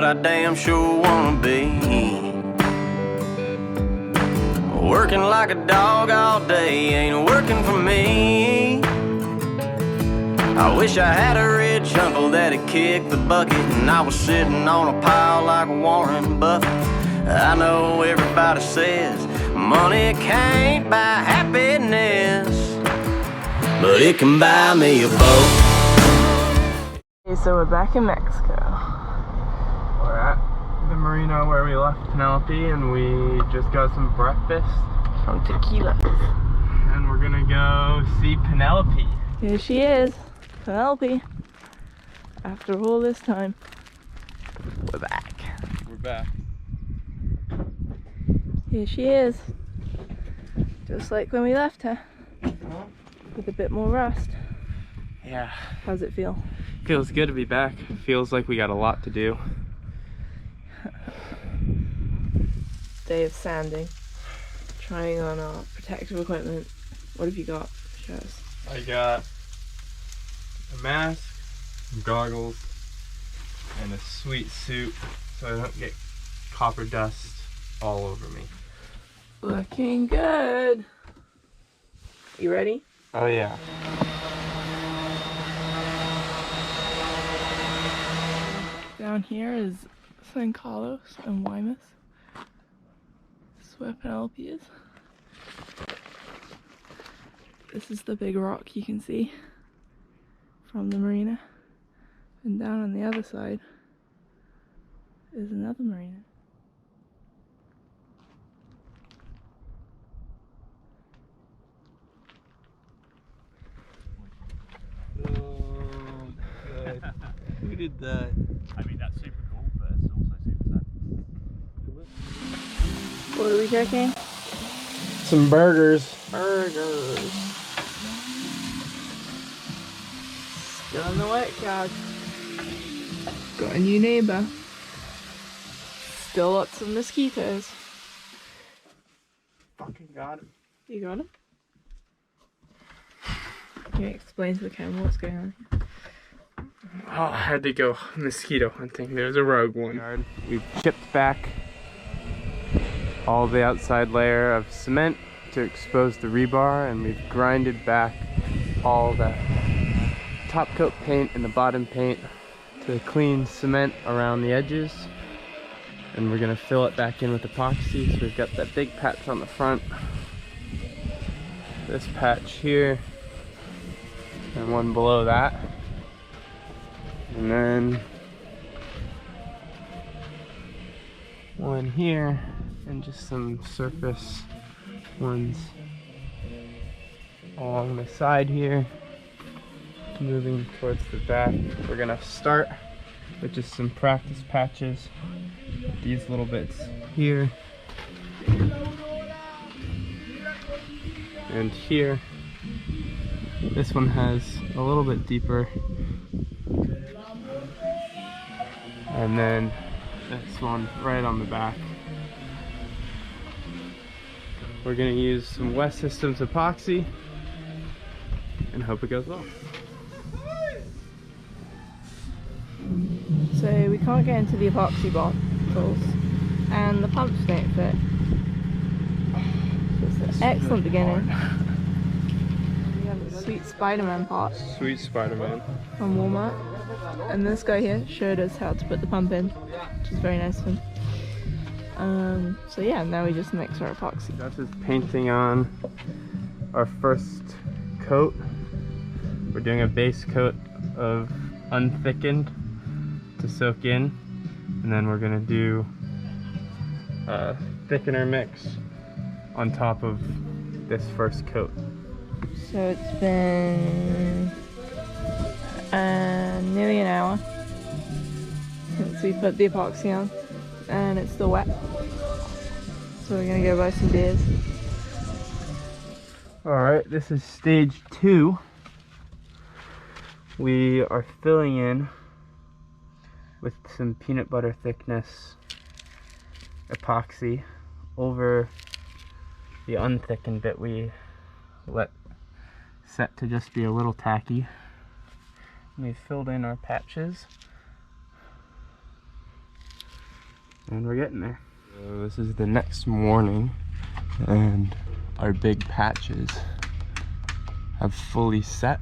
I damn sure wanna be. Working like a dog all day ain't working for me. I wish I had a rich uncle that'd kick the bucket and I was sitting on a pile like Warren Buffett. I know everybody says money can't buy happiness, but it can buy me a boat. Okay, so we're back in Mexico. We're at the marina where we left Penelope, and we just got some breakfast. Some tequila. And we're gonna go see Penelope. Here she is, Penelope. After all this time, we're back. We're back. Here she is. Just like when we left her. With a bit more rust. Yeah. How's it feel? Feels good to be back. Feels like we got a lot to do. Day of sanding. Trying on our protective equipment. What have you got? Show us. I got a mask, goggles, and a sweet suit so I don't get copper dust all over me. Looking good. You ready? Oh yeah. Down here is San Carlos and Guaymas. This is where Penelope is. This is the big rock you can see from the marina. And down on the other side is another marina. Who did that? I mean, that's super cool, but it's also super sad. What are we checking? Some burgers. Burgers. Still on the wet couch. Got a new neighbor. Still lots of mosquitoes. Fucking got him. You got him? Can you explain to the camera what's going on here? Oh, I had to go mosquito hunting. There's a rogue one. We've chipped back all the outside layer of cement to expose the rebar, and we've grinded back all the top coat paint and the bottom paint to clean cement around the edges. And we're gonna fill it back in with epoxy. So we've got that big patch on the front, this patch here, and one below that. And then one here, and just some surface ones along the side here, moving towards the back. We're gonna start with just some practice patches, these little bits here and here. This one has a little bit deeper, and then this one right on the back. We're gonna use some West Systems epoxy and hope it goes well. So we can't get into the epoxy bottles and the pumps don't fit. It's an excellent beginning. We have a sweet Spider-Man part Sweet Spider-Man. from Walmart. And this guy here showed us how to put the pump in, which is very nice of him. So yeah, now we just mix our epoxy. That's just painting on our first coat. We're doing a base coat of unthickened to soak in, and then we're gonna do a thickener mix on top of this first coat. So it's been nearly an hour since we put the epoxy on, and it's still wet. So we're gonna go buy some beers. Alright, this is stage 2. We are filling in with some peanut butter thickness epoxy over the unthickened bit we let set to just be a little tacky. We've filled in our patches. And we're getting there. So this is the next morning, and our big patches have fully set,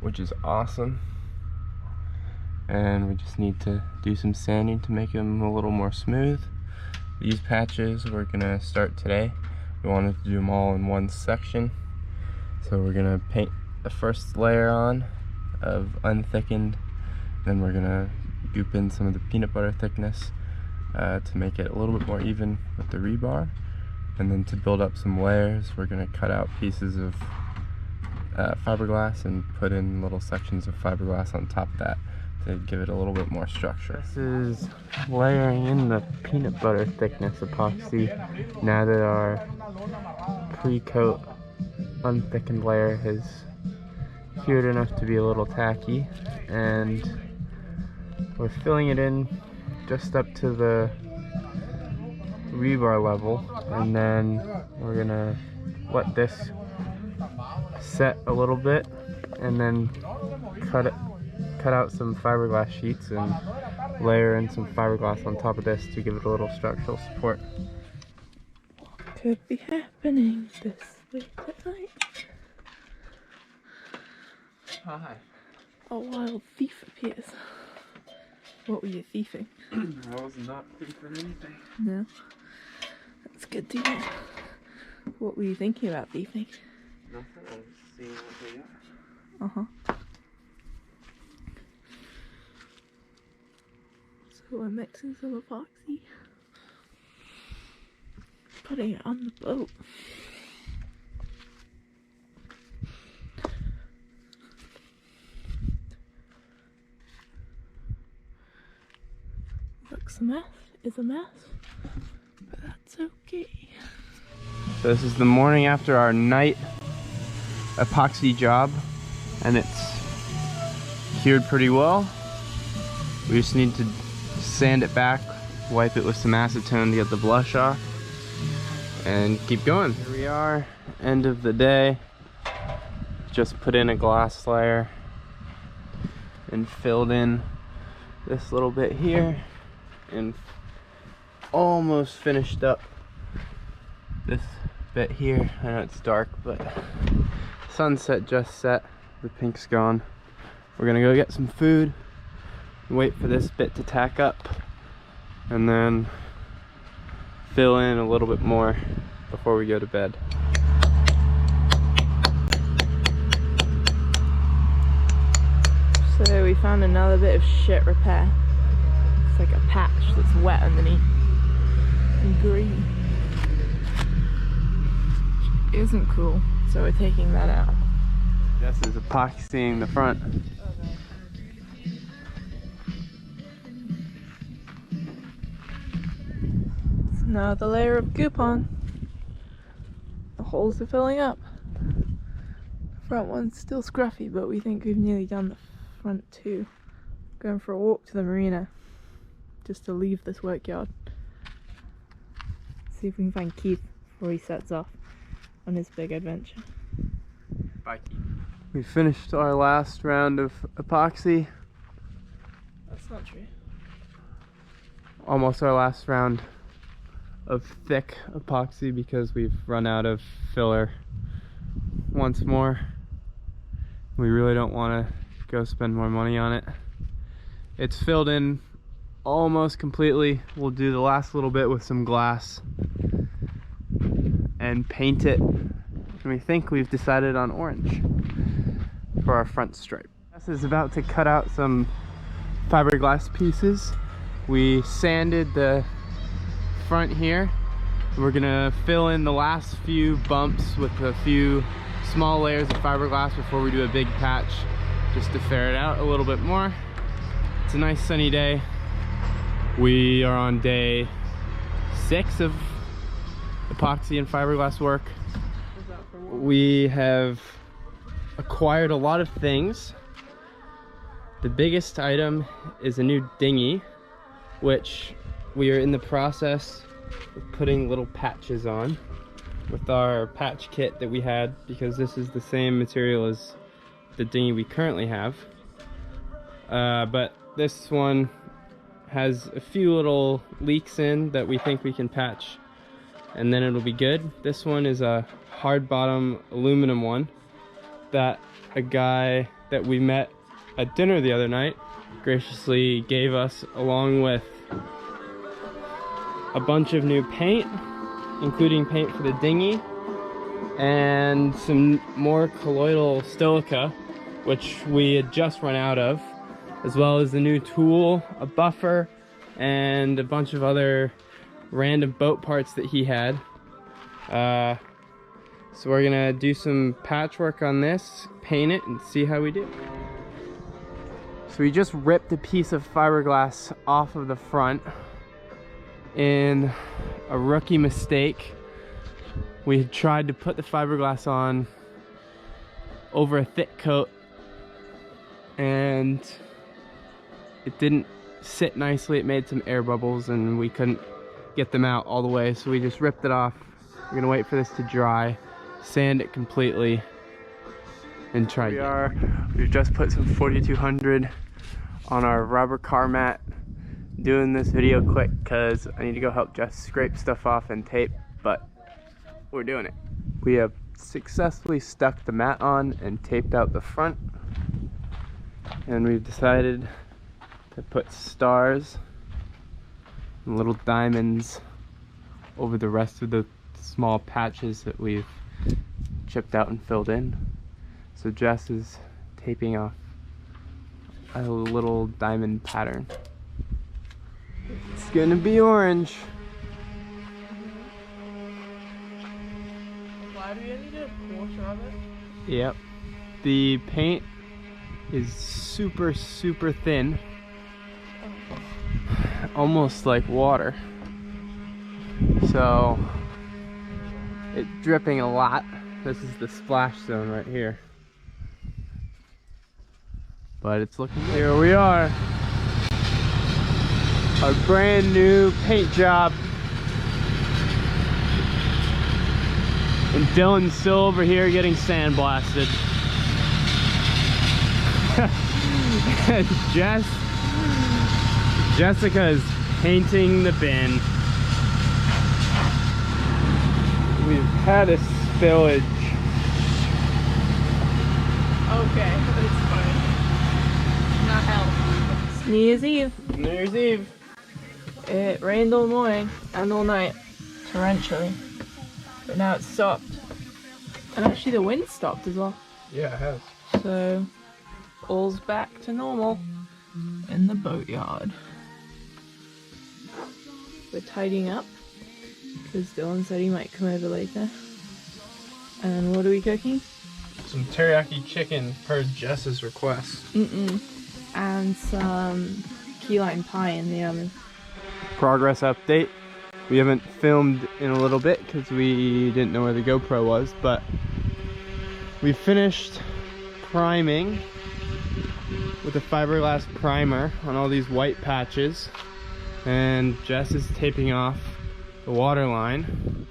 which is awesome. And we just need to do some sanding to make them a little more smooth. These patches we're gonna start today. We wanted to do them all in one section. So we're gonna paint the first layer on of unthickened, then we're gonna goop in some of the peanut butter thickness to make it a little bit more even with the rebar. And then to build up some layers, we're gonna cut out pieces of fiberglass and put in little sections of fiberglass on top of that to give it a little bit more structure. This is layering in the peanut butter thickness epoxy now that our pre-coat unthickened layer has cured enough to be a little tacky, and we're filling it in just up to the rebar level, and then we're gonna let this set a little bit and then cut out some fiberglass sheets and layer in some fiberglass on top of this to give it a little structural support. What could be happening this late at night? Hi. A wild thief appears. What were you thieving? I was not thieving anything. No. That's good to hear. What were you thinking about thieving? Nothing, I was seeing what they got. Uh-huh. So we're mixing some epoxy, putting it on the boat. Looks a mess, is a mess, but that's okay. So this is the morning after our night epoxy job, and it's cured pretty well. We just need to sand it back, wipe it with some acetone to get the blush off, and keep going. Here we are, end of the day. Just put in a glass layer and filled in this little bit here, and almost finished up this bit here. I know it's dark, but sunset just set, the pink's gone. We're gonna go get some food, wait for this bit to tack up, and then fill in a little bit more before we go to bed. So we found another bit of shit repair. It's like a patch that's wet underneath and green. Which isn't cool, so we're taking that out. Jess is epoxying the front. Now the layer of goop on. The holes are filling up. The front one's still scruffy, but we think we've nearly done the front too. Going for a walk to the marina, just to leave this workyard. See if we can find Keith before he sets off on his big adventure. Bye, Keith. We finished our last round of epoxy. That's not true. Almost our last round of thick epoxy because we've run out of filler once more. We really don't want to go spend more money on it. It's filled in almost completely. We'll do the last little bit with some glass and paint it, and we think we've decided on orange for our front stripe. This is about to cut out some fiberglass pieces. We sanded the front here. We're gonna fill in the last few bumps with a few small layers of fiberglass before we do a big patch, just to ferret out a little bit more. It's a nice sunny day. We are on day 6 of epoxy and fiberglass work. We have acquired a lot of things. The biggest item is a new dinghy, which we are in the process of putting little patches on with our patch kit that we had, because this is the same material as the dinghy we currently have. But this one has a few little leaks in that we think we can patch, and then it'll be good. This one is a hard bottom aluminum one that a guy that we met at dinner the other night graciously gave us, along with a bunch of new paint, including paint for the dinghy and some more colloidal silica, which we had just run out of, as well as the new tool, a buffer, and a bunch of other random boat parts that he had. So we're gonna do some patchwork on this, paint it, and see how we do. So we just ripped a piece of fiberglass off of the front in a rookie mistake. We had tried to put the fiberglass on over a thick coat and it didn't sit nicely. It made some air bubbles and we couldn't get them out all the way, so we just ripped it off. We're gonna wait for this to dry, sand it completely, and try again. We've just put some 4200 on our rubber car mat. Doing this video quick because I need to go help Jess scrape stuff off and tape, but we're doing it. We have successfully stuck the mat on and taped out the front, and we've decided to put stars and little diamonds over the rest of the small patches that we've chipped out and filled in. So Jess is taping off a little diamond pattern. It's gonna be orange. Why do we only do a quarter of it? Yep. The paint is super thin. Almost like water. So it's dripping a lot. This is the splash zone right here. But it's looking good. Here we are. Our brand new paint job. And Dylan's still over here getting sandblasted. And Jessica's painting the bin. We've had a spillage. Okay, it's fine. Not healthy. New Year's Eve. New Year's Eve. It rained all morning and all night, torrentially. But now it's stopped. And actually the wind stopped as well. Yeah, it has. So, all's back to normal in the boatyard. We're tidying up because Dylan said he might come over later. And what are we cooking? Some teriyaki chicken per Jess's request. And some key lime pie in the oven. Progress update. We haven't filmed in a little bit because we didn't know where the GoPro was, but we finished priming with a fiberglass primer on all these white patches, and Jess is taping off the water line.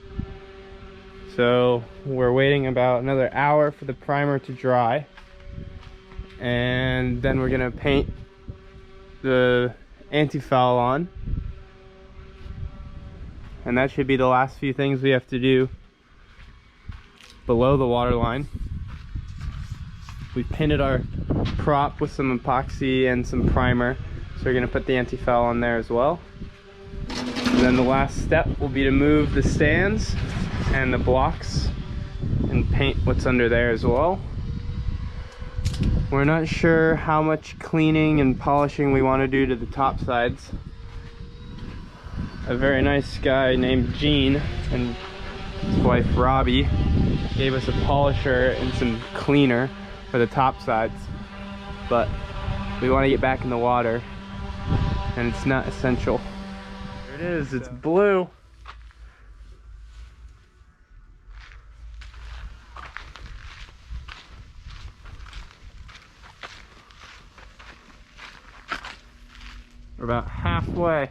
So we're waiting about another hour for the primer to dry, and then we're gonna paint the anti-foul on, and that should be the last few things we have to do below the water line. We painted our prop with some epoxy and some primer, so we're gonna put the anti-foul on there as well. And then the last step will be to move the stands and the blocks and paint what's under there as well. We're not sure how much cleaning and polishing we want to do to the top sides. A very nice guy named Gene and his wife Robbie gave us a polisher and some cleaner for the top sides, but we want to get back in the water and it's not essential. There it is, it's blue. We're about halfway,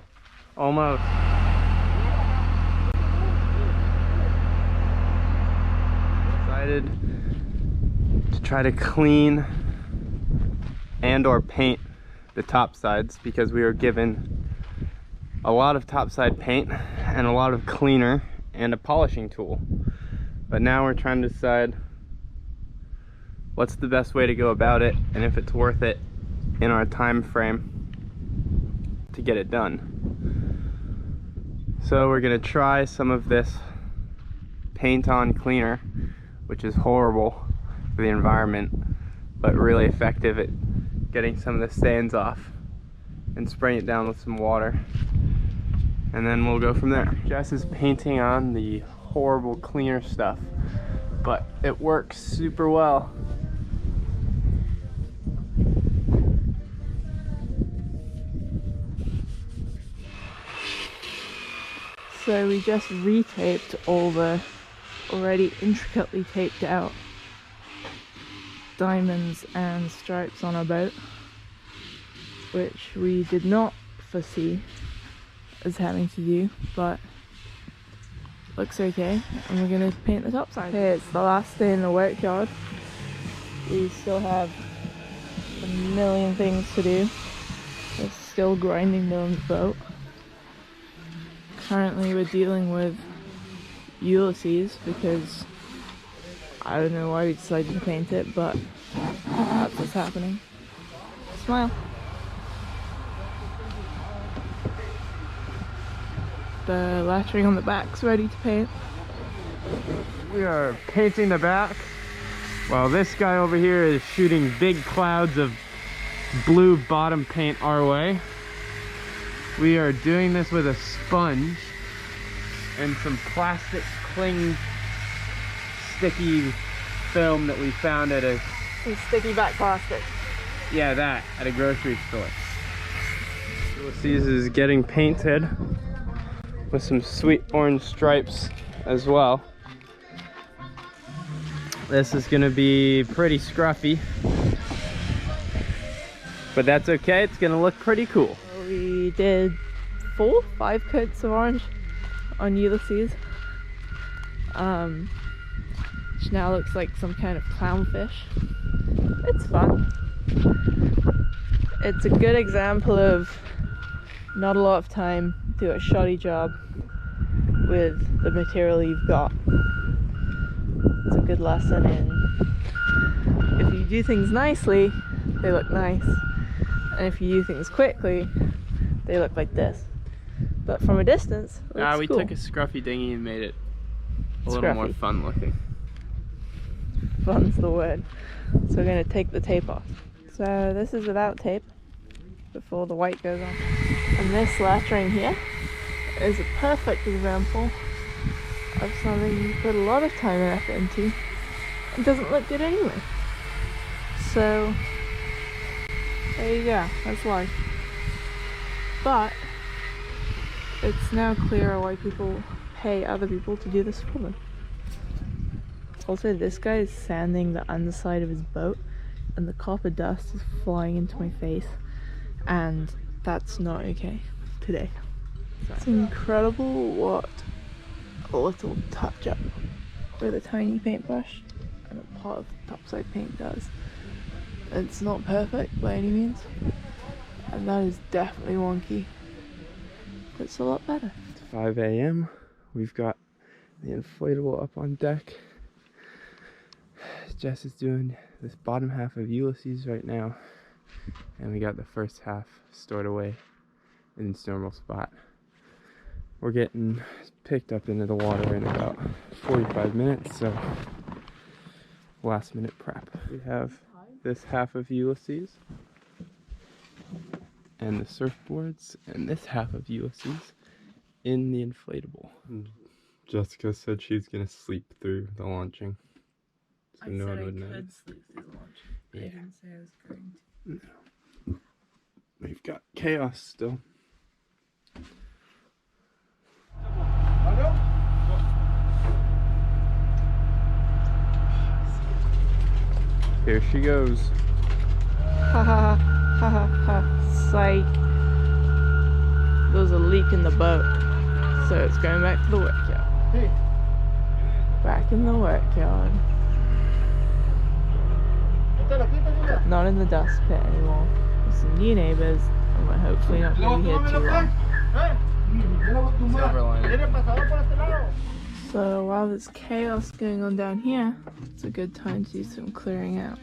almost. Excited to try to clean and or paint the top sides because we were given a lot of topside paint and a lot of cleaner and a polishing tool. But now we're trying to decide what's the best way to go about it and if it's worth it in our time frame to get it done. So we're gonna try some of this paint on cleaner, which is horrible for the environment, but really effective at getting some of the stains off, and spraying it down with some water. And then we'll go from there. Jess is painting on the horrible cleaner stuff, but it works super well. So we just retaped all the already intricately taped out diamonds and stripes on our boat, which we did not foresee as having to do, but looks okay. And we're gonna paint the top side. Okay, it's the last day in the work yard. We still have a million things to do. We're still grinding Dylan's boat. Currently we're dealing with Ulysses because I don't know why we decided to paint it, but that's what's happening. Smile. The lettering on the back's ready to paint. We are painting the back while this guy over here is shooting big clouds of blue bottom paint our way. We are doing this with a sponge and some plastic cling sticky film that we found at a... Some sticky back plastic. Yeah, that, at a grocery store. Ulysses is getting painted with some sweet orange stripes as well. This is gonna be pretty scruffy, but that's okay, it's gonna look pretty cool. We did 5 coats of orange on Ulysses, which now looks like some kind of clownfish. It's fun. It's a good example of not a lot of time, do a shoddy job with the material you've got. It's a good lesson in if you do things nicely, they look nice, and if you do things quickly, they look like this. But from a distance, it looks we cool. took a scruffy dinghy and made it a little Scruffy. more fun looking. Fun's the word. So we're going to take the tape off. So this is without tape before the white goes on. And this lettering here is a perfect example of something you put a lot of time and effort into and doesn't look good anyway. So there you go, that's life. But it's now clearer why people pay other people to do this for them. Also, this guy is sanding the underside of his boat and the copper dust is flying into my face, and that's not okay today. It's incredible what a little touch up with a tiny paintbrush and a pot of topside paint does. It's not perfect by any means, and that is definitely wonky, but it's a lot better. It's 5 a.m. We've got the inflatable up on deck. Jess is doing this bottom half of Ulysses right now, and we got the first half stored away in its normal spot. We're getting picked up into the water in about 45 minutes, so last minute prep. We have this half of Ulysses and the surfboards, and this half of Ulysses in the inflatable. Jessica said she's gonna sleep through the launching. So no one would know. Sleep through the launch. Yeah. I didn't say I was going to. No. We've got chaos still. Here she goes. Ha ha ha ha ha. Psych. There's a leak in the boat, so it's going back to the workyard. Hey. Back in the workyard. Not in the dust pit anymore. With some new neighbours, and we're hopefully not going to be here too long. Silver line. So while there's chaos going on down here, it's a good time to do some clearing out.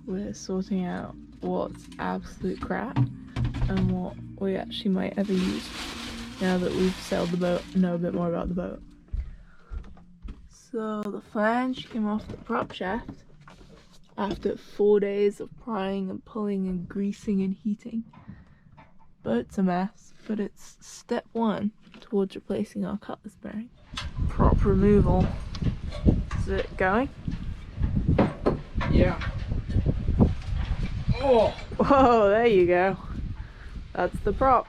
We're sorting out what's absolute crap and what we actually might ever use now that we've sailed the boat and know a bit more about the boat. So the flange came off the prop shaft after 4 days of prying and pulling and greasing and heating. But it's a mess, but it's step one towards replacing our cutlass bearing. Prop removal. Is it going? Yeah. Oh! Whoa, there you go. That's the prop.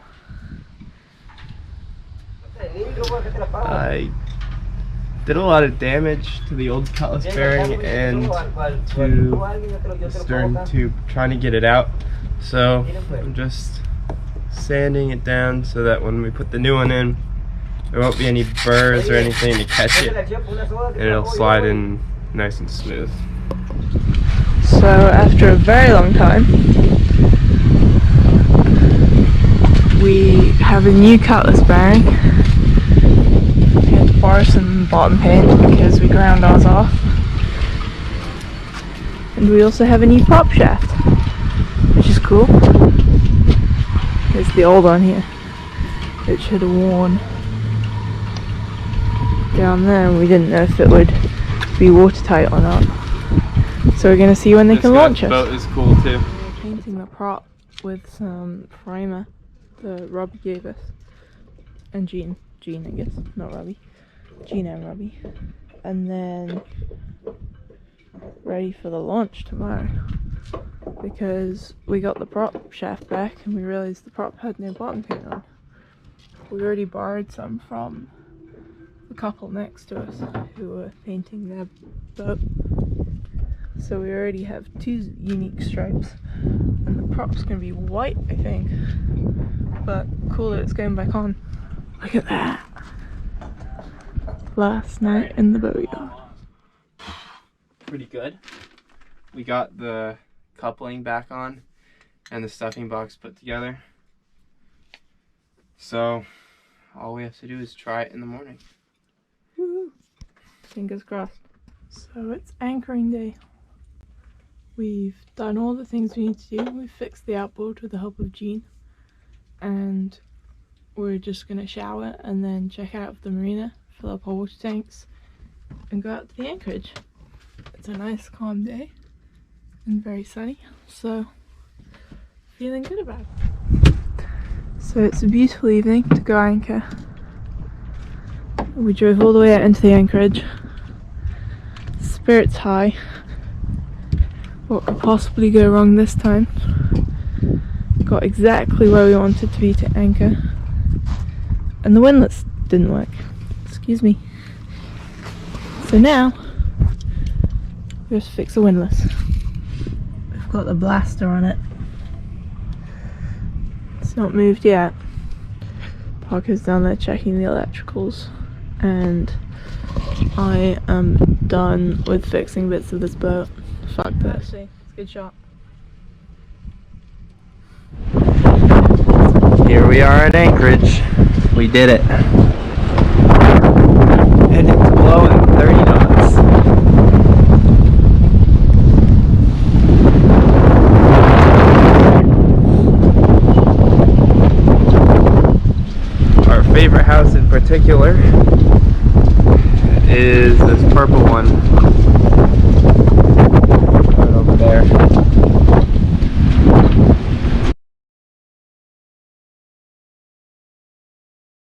I did a lot of damage to the old cutlass bearing and to the stern tube trying to get it out. So I'm just sanding it down so that when we put the new one in, there won't be any burrs or anything to catch it, and it'll slide in nice and smooth. So after a very long time, we have a new cutlass bearing. We had to borrow some bottom paint because we ground ours off. And we also have a new prop shaft, which is cool. There's the old one here, which had worn down there, and we didn't know if it would be watertight or not. So we're gonna see when they can launch us. This boat is cool too. We're painting the prop with some primer that Robbie gave us, and Jean I guess, not Robbie. Jean and Robbie, and then ready for the launch tomorrow. Because we got the prop shaft back and we realized the prop had no bottom paint on. We already borrowed some from the couple next to us who were painting their boat. So we already have 2 unique stripes, and the prop's gonna be white, I think. But cool that it's going back on. Look at that. Last night in the boatyard. Pretty good. We got the coupling back on and the stuffing box put together. So all we have to do is try it in the morning. Woo-hoo. Fingers crossed. So it's anchoring day. We've done all the things we need to do. We've fixed the outboard with the help of Jean, and we're just gonna shower and then check out of the marina, fill up our water tanks, and go out to the anchorage. It's a nice calm day and very sunny, so feeling good about it. So it's a beautiful evening to go anchor. We drove all the way out into the anchorage. Spirits high. What could possibly go wrong this time? Got exactly where we wanted to be to anchor. And the windlass didn't work. Excuse me. So now, we have to fix the windlass. We've got the blaster on it. It's not moved yet. Parker's down there checking the electricals. And I am done with fixing bits of this boat. Fuck this. Actually, it's a good shot. Here we are at Anchorage. We did it. And it's blowing 30 knots. Our favorite house in particular is this purple one.